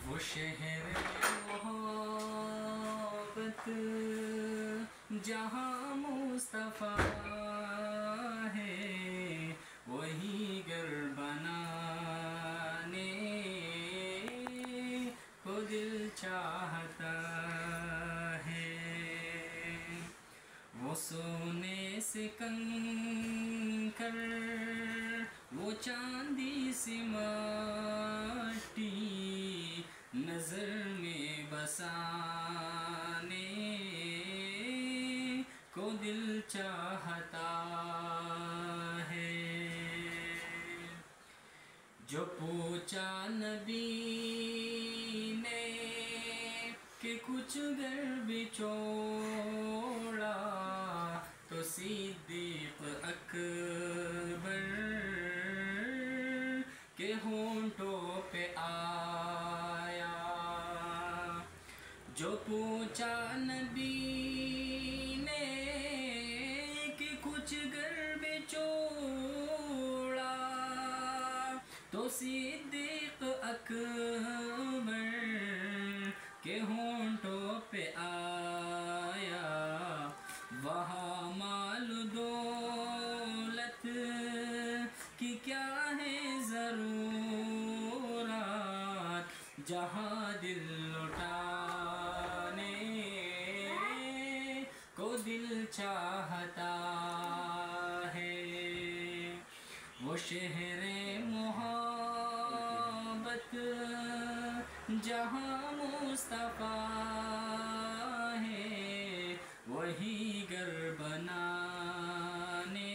وہ شہر محبت جہاں مصطفیٰ ہے، وہی گھر بنانے کو دل چاہتا ہے۔ وہ سونے سے کنکر، وہ چاندی سی مٹی نظر میں بسانے کو دل چاہتا ہے۔ جو پوچھا نبی نے کہ کچھ گھر بچوڑا، تو صدیق اکبر کے ہونٹوں پہ آیا۔ جو پوچھا نبی نے کہ کچھ گھر بچوڑا، تو صدیق اکبر کے ہونٹوں پہ آیا۔ وہاں مال دولت کی کیا ہے ضرورت، جہاں دل لٹانے کو دل چاہتا ہے۔ وہ شہر محبت جہاں مصطفیٰ ہے، وہی گھر بنانے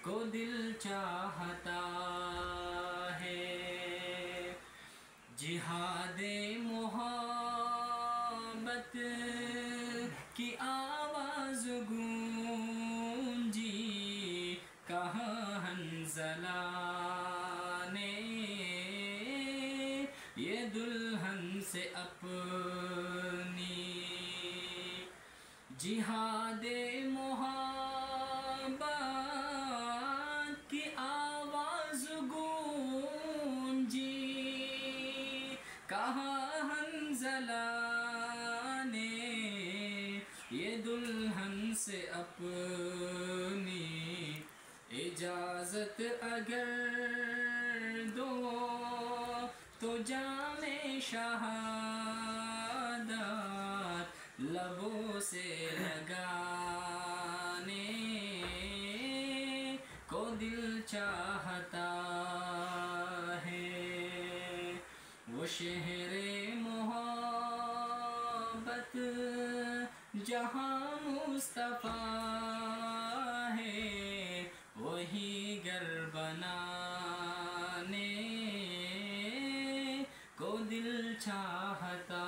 کو دل چاہتا ہے۔ جہاد محبت کی آواز گونجی، کہاں حنظلہ نے یہ دلہن سے اپنی۔ جہاد محبت کی آواز گونجی، کہاں حنظلہ نے یہ دلہن سے اپنی۔ اجازت اگر دو تو جام شہادت لبوں سے لگانے کو دل چاہتا ہے۔ وہ شہر محبت جہاں مصطفیٰ ہے، وہی گھر بنانے کو دل چاہتا